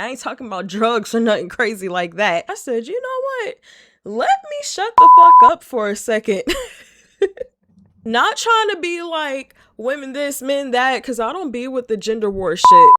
I ain't talking about drugs or nothing crazy like that. I said, you know what? Let me shut the fuck up for a second. Not trying to be like women this, men that, because I don't be with the gender war shit.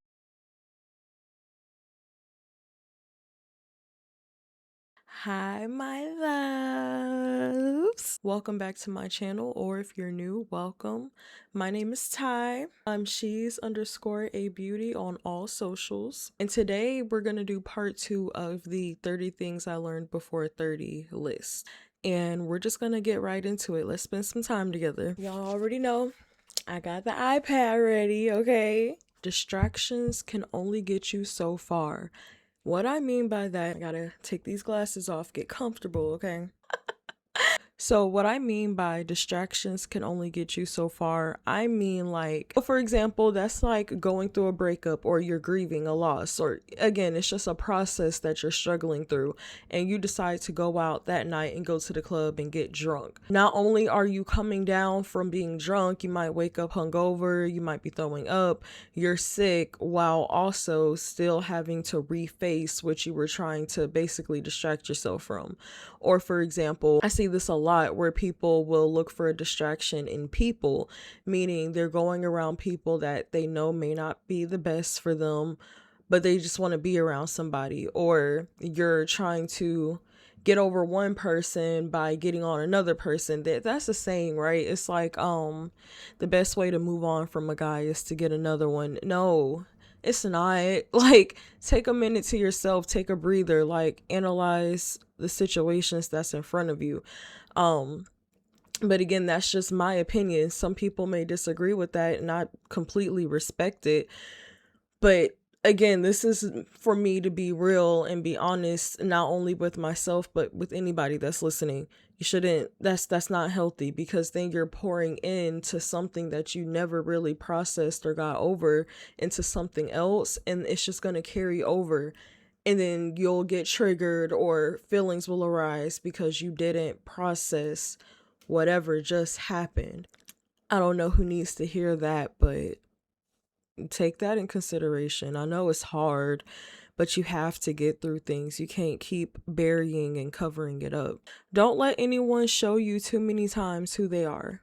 Hi, my loves. Welcome back to my channel, or if you're new, welcome. My name is Ty. I'm she's underscore a beauty on all socials. And today we're going to do part 2 of the 30 things I learned before 30 list. And we're just going to get right into it. Let's spend some time together. Y'all already know I got the iPad ready, okay? Distractions can only get you so far. What I mean by that, I gotta take these glasses off, get comfortable, okay? So what I mean by distractions can only get you so far, I mean like, for example, that's like going through a breakup or you're grieving a loss, or again, it's just a process that you're struggling through and you decide to go out that night and go to the club and get drunk. Not only are you coming down from being drunk, you might wake up hungover, you might be throwing up, you're sick, while also still having to reface what you were trying to basically distract yourself from. Or for example, I see this a lot where people will look for a distraction in people, meaning they're going around people that they know may not be the best for them, but they just want to be around somebody. Or you're trying to get over one person by getting on another person. That's a saying, right? It's like the best way to move on from a guy is to get another one. No, it's not. Like, take a minute to yourself, take a breather, like analyze the situations that's in front of you. But again, that's just my opinion. Some people may disagree with that, and I completely respect it. But again, this is for me to be real and be honest, not only with myself, but with anybody that's listening. You shouldn't, that's not healthy, because then you're pouring into something that you never really processed or got over into something else, and it's just going to carry over. And then you'll get triggered or feelings will arise because you didn't process whatever just happened. I don't know who needs to hear that, but take that in consideration. I know it's hard, but you have to get through things. You can't keep burying and covering it up. Don't let anyone show you too many times who they are.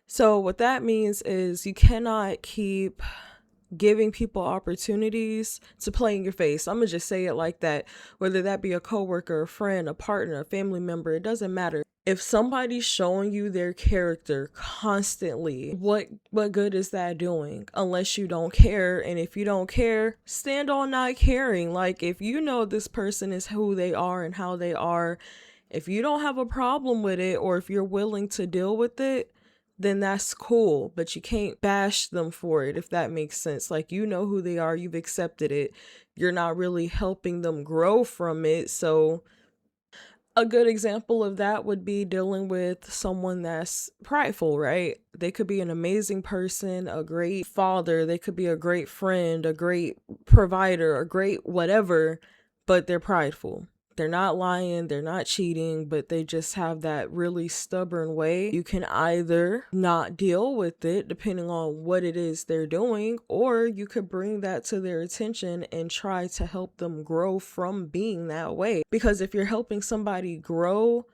So what that means is you cannot keep giving people opportunities to play in your face. I'm gonna just say it like that. Whether that be a coworker, a friend, a partner, a family member, it doesn't matter. If somebody's showing you their character constantly, what good is that doing? Unless you don't care. And if you don't care, stand on not caring. Like, if you know this person is who they are and how they are, if you don't have a problem with it, or if you're willing to deal with it, then that's cool. But you can't bash them for it, if that makes sense. Like, you know who they are, you've accepted it, you're not really helping them grow from it. So a good example of that would be dealing with someone that's prideful, right? They could be an amazing person, a great father, they could be a great friend, a great provider, a great whatever, but they're prideful. They're not lying, they're not cheating, but they just have that really stubborn way. You can either not deal with it, depending on what it is they're doing, or you could bring that to their attention and try to help them grow from being that way. Because if you're helping somebody grow,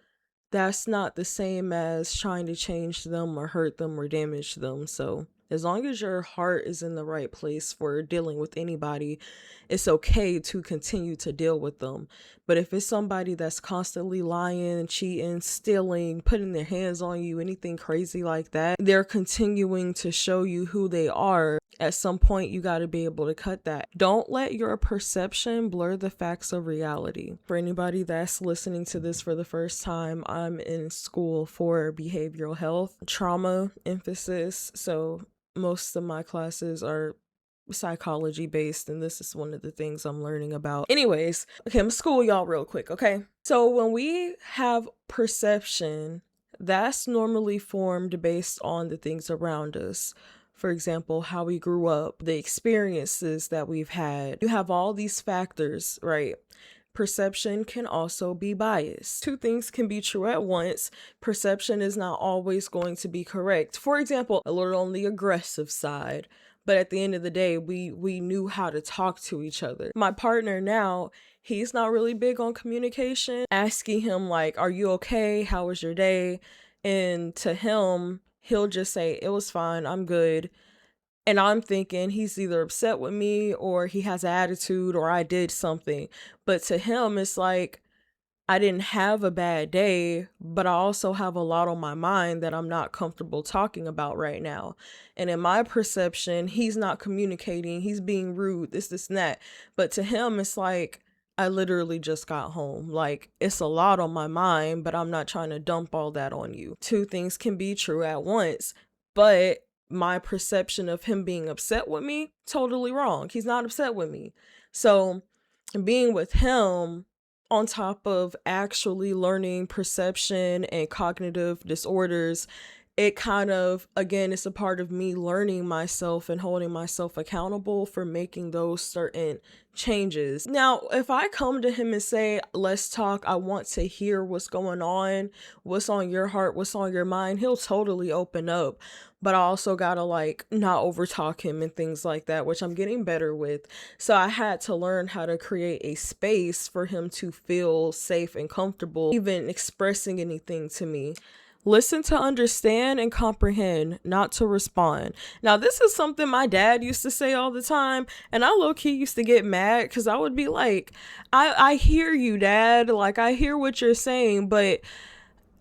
that's not the same as trying to change them or hurt them or damage them. So as long as your heart is in the right place for dealing with anybody, it's okay to continue to deal with them. But if it's somebody that's constantly lying, cheating, stealing, putting their hands on you, anything crazy like that, they're continuing to show you who they are. At some point, you got to be able to cut that. Don't let your perception blur the facts of reality. For anybody that's listening to this for the first time, I'm in school for behavioral health, trauma emphasis. So most of my classes are psychology based, and this is one of the things I'm learning about. Anyways, okay, I'm gonna school y'all real quick, okay? So when we have perception, that's normally formed based on the things around us. For example, how we grew up, the experiences that we've had. You have all these factors, right? Perception can also be biased. Two things can be true at once. Perception is not always going to be correct. For example, a little on the aggressive side. but at the end of the day, we knew how to talk to each other. My partner now, he's not really big on communication. Asking him like, "Are you okay? How was your day?" And to him, he'll just say, "It was fine. I'm good." And I'm thinking he's either upset with me or he has an attitude or I did something. But to him, it's like, I didn't have a bad day, but I also have a lot on my mind that I'm not comfortable talking about right now. And in my perception, he's not communicating, he's being rude, this, and that. But to him, it's like, I literally just got home. Like, it's a lot on my mind, but I'm not trying to dump all that on you. Two things can be true at once, but my perception of him being upset with me, totally wrong. He's not upset with me. So being with him, on top of actually learning perception and cognitive disorders, it kind of, again, it's a part of me learning myself and holding myself accountable for making those certain changes. Now, if I come to him and say, "Let's talk, I want to hear what's going on, what's on your heart, what's on your mind," he'll totally open up. But I also gotta like not overtalk him and things like that, which I'm getting better with. So I had to learn how to create a space for him to feel safe and comfortable, even expressing anything to me. Listen to understand and comprehend, not to respond. Now, this is something my dad used to say all the time, and I low-key used to get mad because I would be like, I hear you, Dad. Like, I hear what you're saying, but...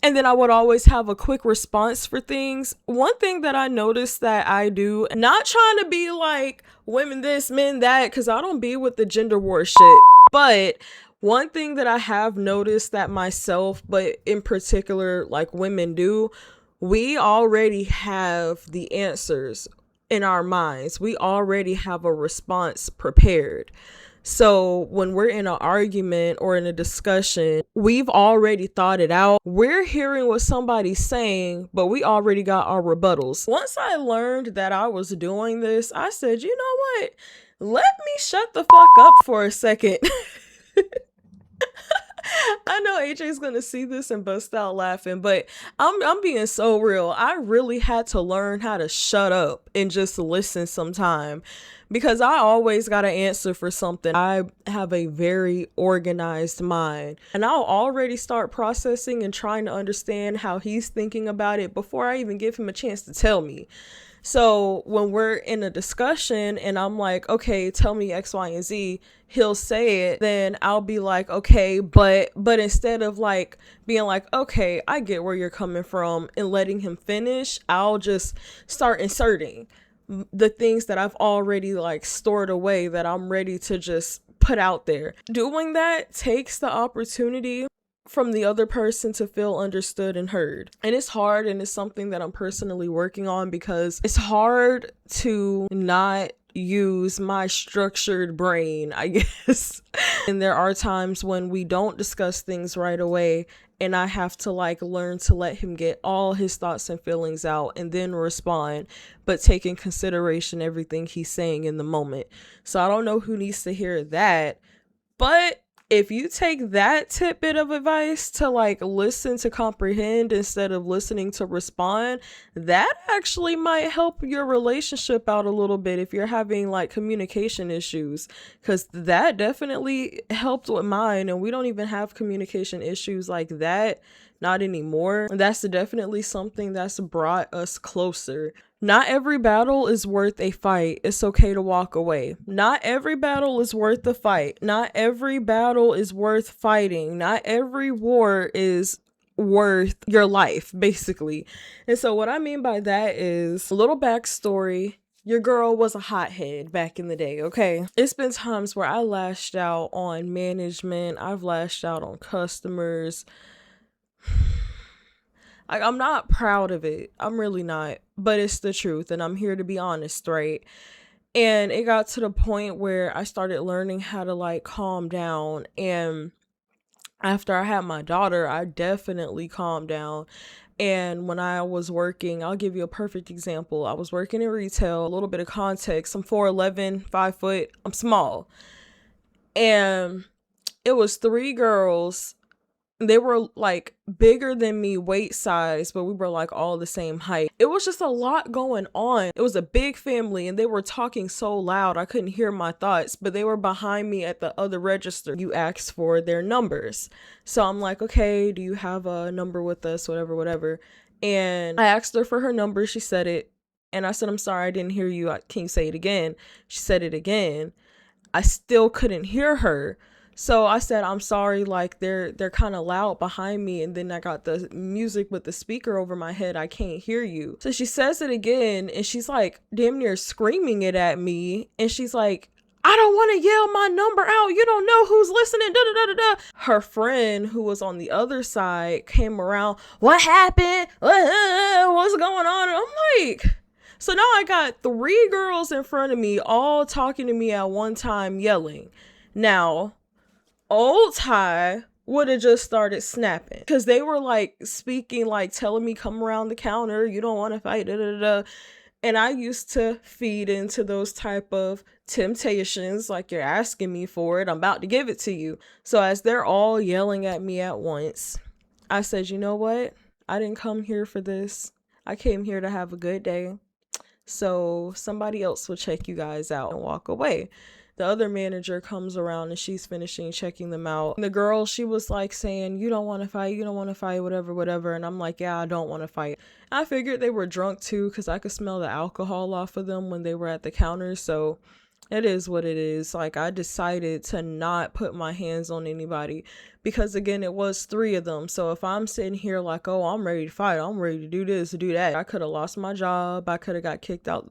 And then I would always have a quick response for things. One thing that I noticed that I do, not trying to be like women this, men that, because I don't be with the gender war shit. But one thing that I have noticed that myself, but in particular like women do, we already have the answers in our minds. We already have a response prepared. So when we're in an argument or in a discussion, we've already thought it out. We're hearing what somebody's saying, but we already got our rebuttals. Once I learned that I was doing this, I said, you know what? Let me shut the fuck up for a second. I know AJ's gonna see this and bust out laughing, but I'm being so real. I really had to learn how to shut up and just listen sometime, because I always got an answer for something. I have a very organized mind, and I'll already start processing and trying to understand how he's thinking about it before I even give him a chance to tell me. So when we're in a discussion and I'm like, "Okay, tell me X, Y, and Z," he'll say it, then I'll be like, "Okay, but instead of like being like, "Okay, I get where you're coming from," and letting him finish, I'll just start inserting the things that I've already like stored away that I'm ready to just put out there. Doing that takes the opportunity from the other person to feel understood and heard. And it's hard, and it's something that I'm personally working on, because it's hard to not use my structured brain, I guess. And there are times when we don't discuss things right away, and I have to like learn to let him get all his thoughts and feelings out and then respond, but take in consideration everything he's saying in the moment. So I don't know who needs to hear that, but if you take that tidbit of advice to like listen to comprehend instead of listening to respond, that actually might help your relationship out a little bit if you're having like communication issues, because that definitely helped with mine, and we don't even have communication issues like that, not anymore. That's definitely something that's brought us closer. Not every battle is worth a fight. It's okay to walk away. Not every battle is worth the fight. Not every battle is worth fighting. Not every war is worth your life, basically. And so what I mean by that is a little backstory. Your girl was a hothead back in the day, okay? It's been times where I lashed out on management. I've lashed out on customers. I'm not proud of it. I'm really not. But it's the truth, and I'm here to be honest, right? And it got to the point where I started learning how to like calm down. And after I had my daughter, I definitely calmed down. And when I was working, I'll give you a perfect example. I was working in retail, a little bit of context. I'm 4'11", 5 foot. I'm small. And it was 3 girls They were like bigger than me weight size, but we were like all the same height. It was just a lot going on. It was a big family and they were talking so loud I couldn't hear my thoughts, but they were behind me at the other register. You asked for their numbers. So I'm like, okay, do you have a number with us? Whatever. And I asked her for her number. She said it. And I said, I'm sorry, I didn't hear you. Can you say it again? She said it again. I still couldn't hear her. So I said, I'm sorry, like they're kind of loud behind me. And then I got the music with the speaker over my head. I can't hear you. So she says it again and she's like damn near screaming it at me. And she's like, I don't want to yell my number out. You don't know who's listening. Da, da, da, da, da. Her friend who was on the other side came around. What happened? What's going on? And I'm like, so now I got 3 girls in front of me all talking to me at one time yelling. Now, old Ty would have just started snapping because they were like speaking, like telling me come around the counter, you don't want to fight, da, da, da. And I used to feed into those type of temptations, like you're asking me for it, I'm about to give it to you. So as they're all yelling at me at once, I said, you know what? I didn't come here for this. I came here to have a good day. So somebody else will check you guys out and walk away. The other manager comes around and she's finishing checking them out. And the girl, she was like saying, you don't want to fight, whatever. And I'm like, yeah, I don't want to fight. I figured they were drunk too because I could smell the alcohol off of them when they were at the counter. So it is what it is. Like, I decided to not put my hands on anybody because, again, it was 3 of them. So if I'm sitting here like, oh, I'm ready to fight, I'm ready to do this, to do that, I could have lost my job. I could have got kicked out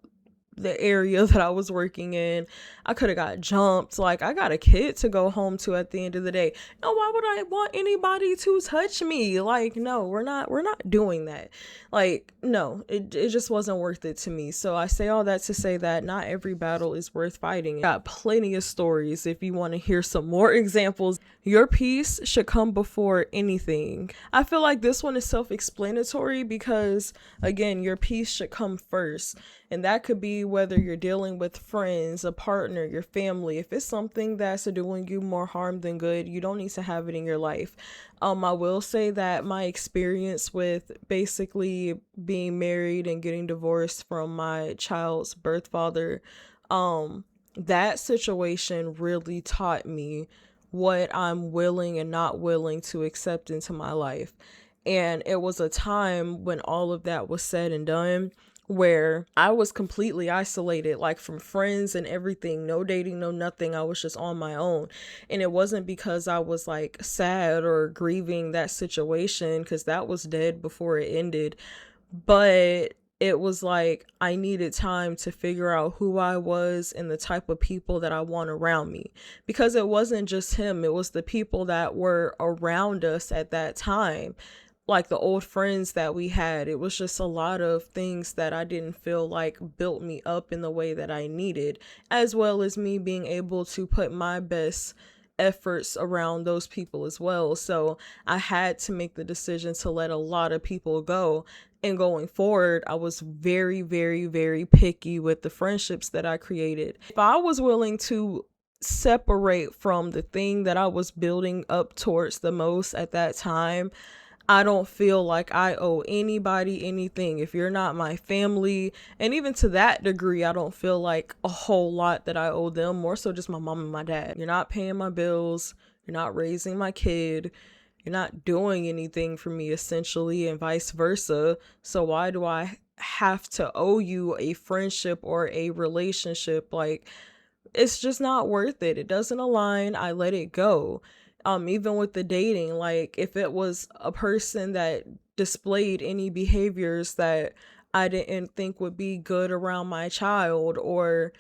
the area that I was working in. I could have got jumped. Like, I got a kid to go home to at the end of the day. And why would I want anybody to touch me? Like, no, we're not doing that. Like, no, it just wasn't worth it to me. So I say all that to say that not every battle is worth fighting. I got plenty of stories if you want to hear some more examples. Your peace should come before anything. I feel like this one is self-explanatory because, again, your peace should come first. And that could be whether you're dealing with friends, a partner, your family. If it's something that's doing you more harm than good, you don't need to have it in your life. I will say that my experience with basically being married and getting divorced from my child's birth father, that situation really taught me what I'm willing and not willing to accept into my life. And it was a time when all of that was said and done where I was completely isolated, like from friends and everything, no dating, no nothing. I was just on my own. And it wasn't because I was like sad or grieving that situation, because that was dead before it ended. But it was like I needed time to figure out who I was and the type of people that I want around me, because it wasn't just him, it was the people that were around us at that time, like the old friends that we had. It was just a lot of things that I didn't feel like built me up in the way that I needed, as well as me being able to put my best efforts around those people as well. So I had to make the decision to let a lot of people go. And going forward, I was very, very, very picky with the friendships that I created. If I was willing to separate from the thing that I was building up towards the most at that time, I don't feel like I owe anybody anything. If you're not my family, and even to that degree, I don't feel like a whole lot that I owe them, more so just my mom and my dad. You're not paying my bills, you're not raising my kid, you're not doing anything for me essentially, and vice versa. So why do I have to owe you a friendship or a relationship? Like, it's just not worth it. It doesn't align. I let it go. Even with the dating, like if it was a person that displayed any behaviors that I didn't think would be good around my child, or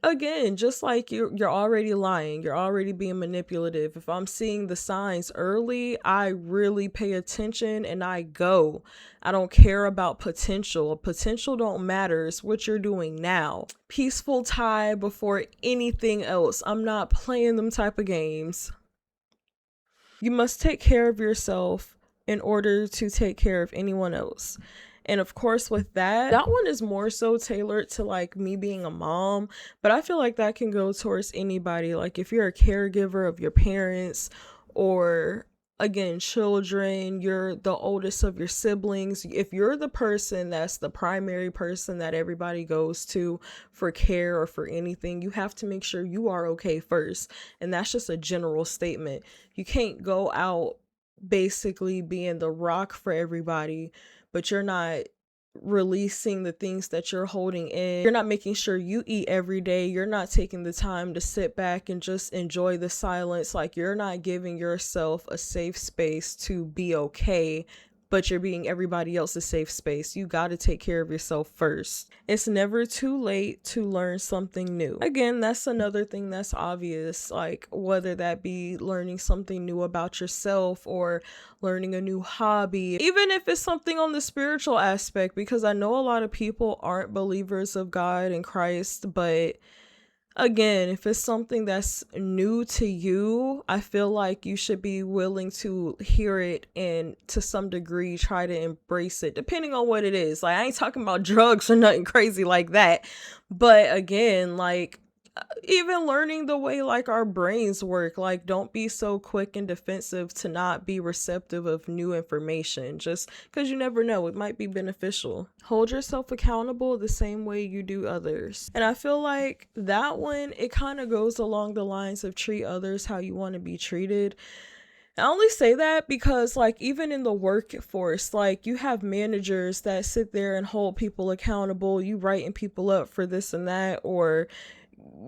again, just like you're already lying, you're already being manipulative. If I'm seeing the signs early, I really pay attention and I go. I don't care about potential. Potential don't matter. It's what you're doing now. Peaceful tie before anything else. I'm not playing them type of games. You must take care of yourself in order to take care of anyone else. And of course, with that one is more so tailored to like me being a mom, but I feel like that can go towards anybody. Like if you're a caregiver of your parents, or again, children, you're the oldest of your siblings. If you're the person that's the primary person that everybody goes to for care or for anything, you have to make sure you are okay first. And that's just a general statement. You can't go out basically being the rock for everybody, but you're not releasing the things that you're holding in. You're not making sure you eat every day. You're not taking the time to sit back and just enjoy the silence. Like, you're not giving yourself a safe space to be okay, but you're being everybody else's safe space. You got to take care of yourself first. It's never too late to learn something new. Again, that's another thing that's obvious, like whether that be learning something new about yourself or learning a new hobby, even if it's something on the spiritual aspect, because I know a lot of people aren't believers of God and Christ, but again, if it's something that's new to you, I feel like you should be willing to hear it and to some degree try to embrace it, depending on what it is. Like, I ain't talking about drugs or nothing crazy like that. But again, like, even learning the way like our brains work, like, don't be so quick and defensive to not be receptive of new information just because you never know, it might be beneficial. Hold yourself accountable the same way you do others. And I feel like that one, it kind of goes along the lines of treat others how you want to be treated. I only say that because, like, even in the workforce, like, you have managers that sit there and hold people accountable. You writing people up for this and that, or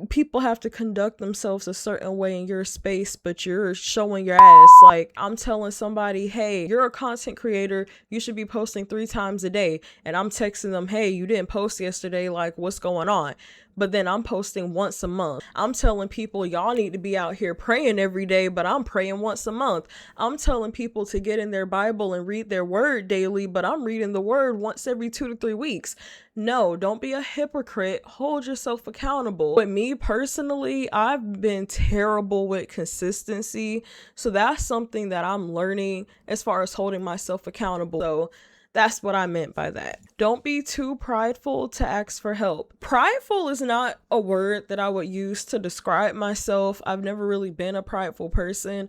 people have to conduct themselves a certain way in your space, but you're showing your ass. Like, I'm telling somebody, hey, you're a content creator, you should be posting 3 times a day, and I'm texting them, hey, you didn't post yesterday, like, what's going on? But then I'm posting once a month. I'm telling people y'all need to be out here praying every day, but I'm praying once a month. I'm telling people to get in their Bible and read their word daily, but I'm reading the word once every 2 to 3 weeks. No, don't be a hypocrite. Hold yourself accountable. With me personally, I've been terrible with consistency. So that's something that I'm learning as far as holding myself accountable. So that's what I meant by that. Don't be too prideful to ask for help. Prideful is not a word that I would use to describe myself. I've never really been a prideful person.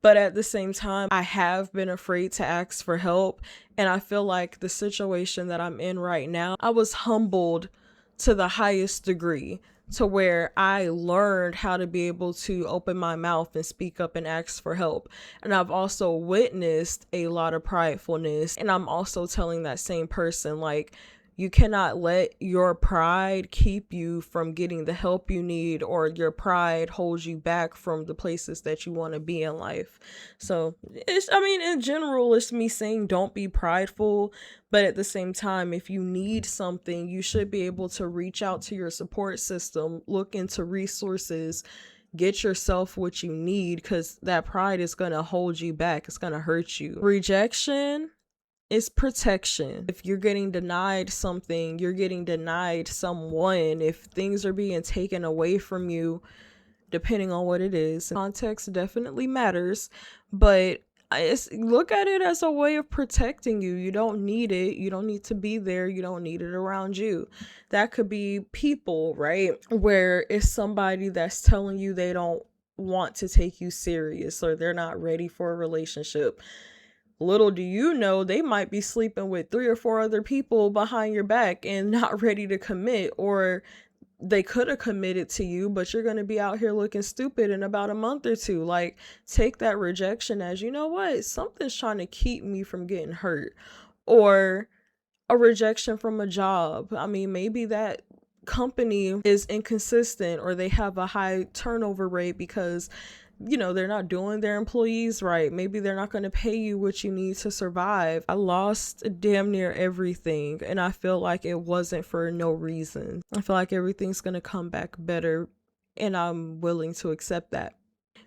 But at the same time, I have been afraid to ask for help. And I feel like the situation that I'm in right now, I was humbled to the highest degree, to where I learned how to be able to open my mouth and speak up and ask for help. And I've also witnessed a lot of pridefulness. And I'm also telling that same person, like, you cannot let your pride keep you from getting the help you need, or your pride holds you back from the places that you want to be in life. So in general, it's me saying don't be prideful, but at the same time, if you need something, you should be able to reach out to your support system, look into resources, get yourself what you need, because that pride is going to hold you back. It's going to hurt you. Rejection is protection. If you're getting denied something, you're getting denied someone. If things are being taken away from you, depending on what it is, context definitely matters, but look at it as a way of protecting you. You don't need it. You don't need to be there. You don't need it around you. That could be people, right? Where it's somebody that's telling you they don't want to take you serious, or they're not ready for a relationship. Little do you know, they might be sleeping with 3 or 4 other people behind your back and not ready to commit, or they could have committed to you, but you're going to be out here looking stupid in about a month or two. Like, take that rejection as, you know what, something's trying to keep me from getting hurt. Or a rejection from a job. I mean, maybe that company is inconsistent, or they have a high turnover rate because they're not doing their employees right. Maybe they're not going to pay you what you need to survive. I lost damn near everything, and I feel like it wasn't for no reason. I feel like everything's going to come back better, and I'm willing to accept that.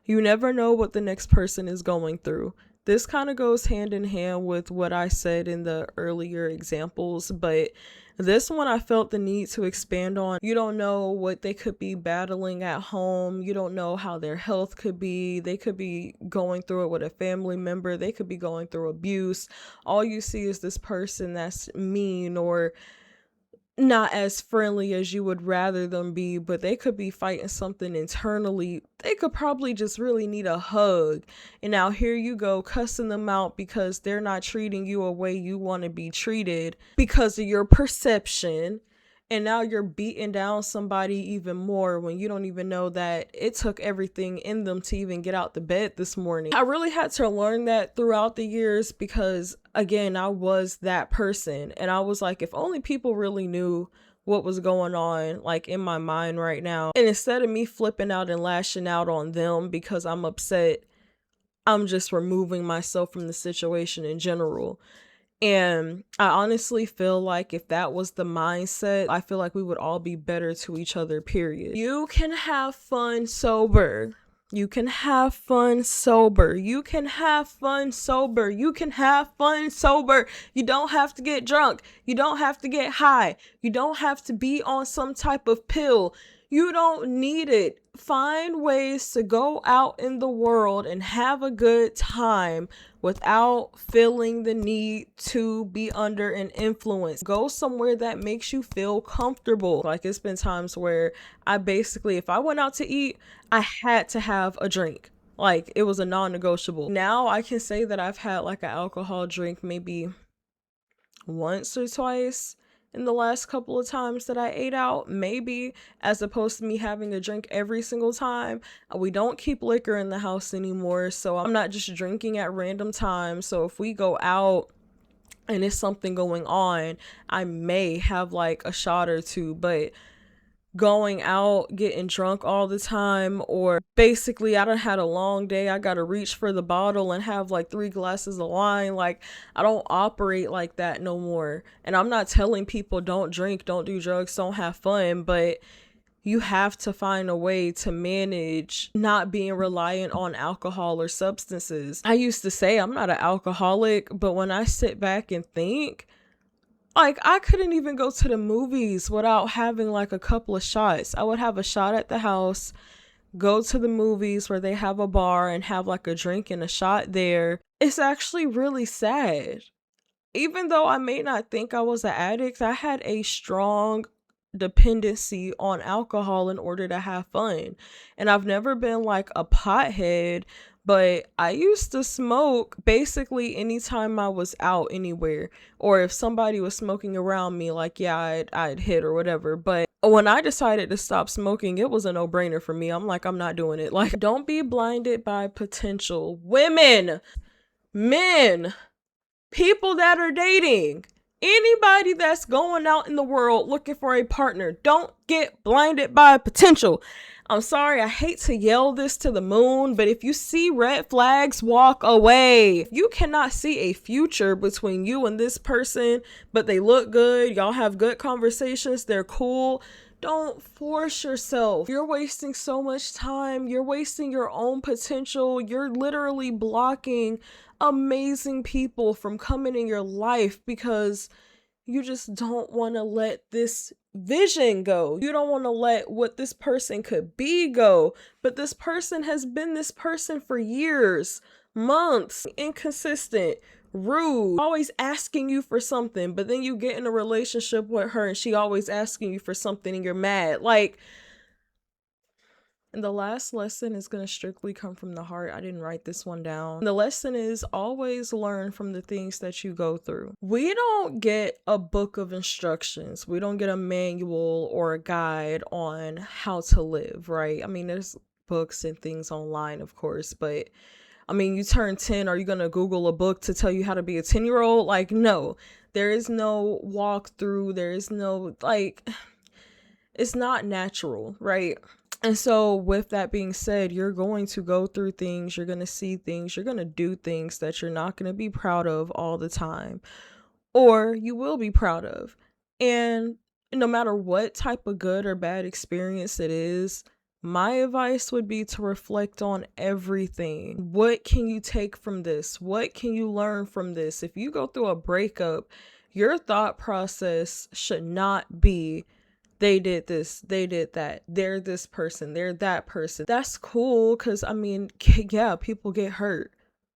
You never know what the next person is going through. This kind of goes hand in hand with what I said in the earlier examples, but this one I felt the need to expand on. You don't know what they could be battling at home. You don't know how their health could be. They could be going through it with a family member. They could be going through abuse. All you see is this person that's mean, or not as friendly as you would rather them be, but they could be fighting something internally. They could probably just really need a hug. And now here you go cussing them out because they're not treating you a way you want to be treated because of your perception. And now you're beating down somebody even more when you don't even know that it took everything in them to even get out the bed this morning. I really had to learn that throughout the years because, again, I was that person. And I was like, if only people really knew what was going on, like, in my mind right now. And instead of me flipping out and lashing out on them because I'm upset, I'm just removing myself from the situation in general. And I honestly feel like if that was the mindset, I feel like we would all be better to each other, period. You can have fun sober. You can have fun sober. You can have fun sober. You can have fun sober. You don't have to get drunk. You don't have to get high. You don't have to be on some type of pill. You don't need it. Find ways to go out in the world and have a good time without feeling the need to be under an influence. Go somewhere that makes you feel comfortable. Like, it's been times where I basically, if I went out to eat, I had to have a drink. Like, it was a non-negotiable. Now I can say that I've had like an alcohol drink maybe once or twice in the last couple of times that I ate out, maybe, as opposed to me having a drink every single time. We don't keep liquor in the house anymore, so I'm not just drinking at random times. So if we go out and it's something going on, I may have like a shot or two, but going out getting drunk all the time, or basically I done had a long day, I gotta reach for the bottle and have like 3 glasses of wine. Like, I don't operate like that no more. And I'm not telling people don't drink, don't do drugs, don't have fun, but you have to find a way to manage not being reliant on alcohol or substances. I used to say I'm not an alcoholic, but when I sit back and think, like, I couldn't even go to the movies without having like a couple of shots. I would have a shot at the house, go to the movies where they have a bar and have like a drink and a shot there. It's actually really sad. Even though I may not think I was an addict, I had a strong dependency on alcohol in order to have fun. And I've never been like a pothead, but I used to smoke basically anytime I was out anywhere, or if somebody was smoking around me, like, yeah, I'd hit or whatever. But when I decided to stop smoking, it was a no-brainer for me. I'm like, I'm not doing it. Like, don't be blinded by potential. Women, men, people that are dating, anybody that's going out in the world looking for a partner, don't get blinded by potential. I'm sorry, I hate to yell this to the moon, but if you see red flags, walk away. If you cannot see a future between you and this person, but they look good, y'all have good conversations, they're cool, don't force yourself. You're wasting so much time. You're wasting your own potential. You're literally blocking amazing people from coming in your life because you just don't want to let this vision go. You don't want to let what this person could be go. But this person has been this person for years, months, inconsistent, rude, always asking you for something. But then you get in a relationship with her and she always asking you for something and you're mad. Like, and the last lesson is going to strictly come from the heart. I didn't write this one down. The lesson is always learn from the things that you go through. We don't get a book of instructions. We don't get a manual or a guide on how to live, right? I mean, there's books and things online, of course, but I mean, you turn 10, are you going to Google a book to tell you how to be a 10-year-old? Like, no. There is no walkthrough. There is no, like, it's not natural, right? And so with that being said, you're going to go through things, you're going to see things, you're going to do things that you're not going to be proud of all the time, or you will be proud of. And no matter what type of good or bad experience it is, my advice would be to reflect on everything. What can you take from this? What can you learn from this? If you go through a breakup, your thought process should not be, they did this, they did that, they're this person, they're that person. That's cool, because I mean, yeah, people get hurt.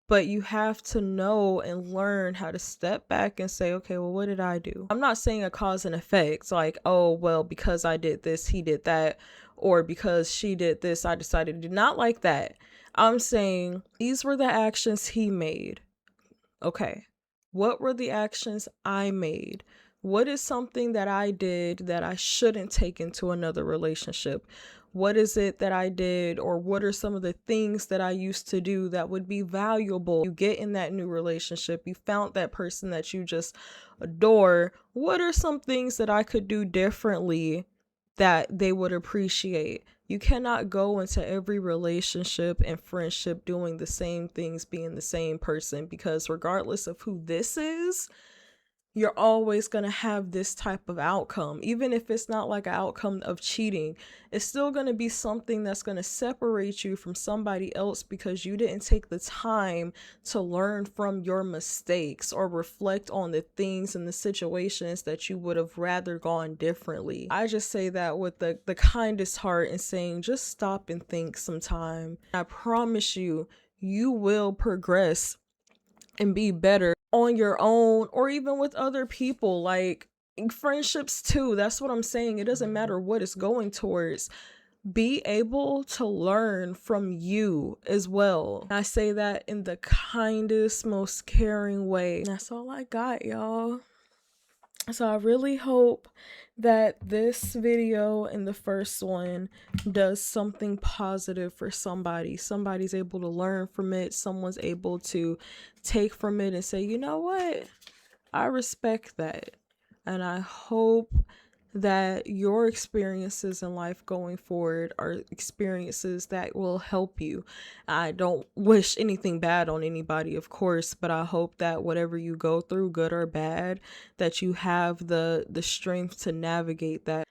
But you have to know and learn how to step back and say, okay, well, what did I do? I'm not saying a cause and effect, like, oh, well, because I did this, he did that, or because she did this, I decided to do. Not like that. I'm saying these were the actions he made. Okay, what were the actions I made? What is something that I did that I shouldn't take into another relationship? What is it that I did, or what are some of the things that I used to do that would be valuable? You get in that new relationship, you found that person that you just adore. What are some things that I could do differently that they would appreciate? You cannot go into every relationship and friendship doing the same things, being the same person, because regardless of who this is, you're always going to have this type of outcome. Even if it's not like an outcome of cheating, it's still going to be something that's going to separate you from somebody else because you didn't take the time to learn from your mistakes or reflect on the things and the situations that you would have rather gone differently. I just say that with the kindest heart and saying, just stop and think sometime. I promise you, you will progress and be better on your own or even with other people, like friendships too. That's what I'm saying. It doesn't matter what it's going towards. Be able to learn from you as well. I say that in the kindest, most caring way. That's all I got, y'all. So I really hope that this video and the first one does something positive for somebody. Somebody's able to learn from it. Someone's able to take from it and say, you know what? I respect that. And I hope that your experiences in life going forward are experiences that will help you. I don't wish anything bad on anybody, of course, but I hope that whatever you go through, good or bad, that you have the strength to navigate that.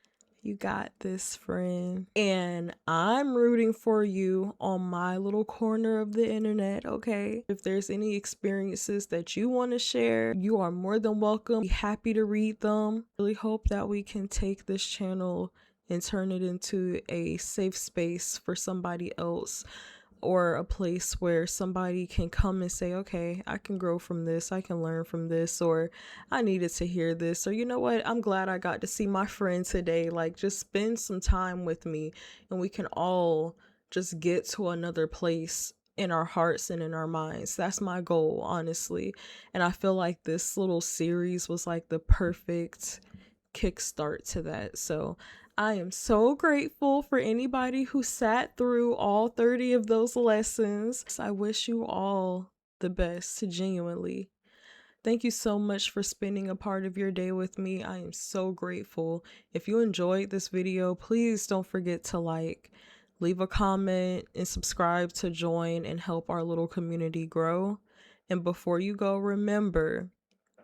You got this, friend. And I'm rooting for you on my little corner of the internet, okay? If there's any experiences that you want to share, you are more than welcome. Be happy to read them. Really hope that we can take this channel and turn it into a safe space for somebody else, or a place where somebody can come and say, okay, I can grow from this, I can learn from this, or I needed to hear this, or you know what, I'm glad I got to see my friend today. Like, just spend some time with me and we can all just get to another place in our hearts and in our minds. That's my goal, honestly. And I feel like this little series was like the perfect kickstart to that. So I am so grateful for anybody who sat through all 30 of those lessons. I wish you all the best, genuinely. Thank you so much for spending a part of your day with me. I am so grateful. If you enjoyed this video, please don't forget to like, leave a comment, and subscribe to join and help our little community grow. And before you go, remember,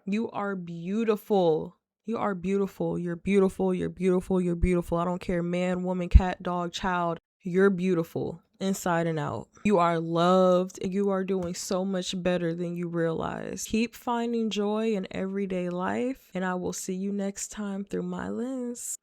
you are beautiful. You are beautiful. You're beautiful. You're beautiful. You're beautiful. I don't care, man, woman, cat, dog, child. You're beautiful inside and out. You are loved. You are doing so much better than you realize. Keep finding joy in everyday life, and I will see you next time through my lens.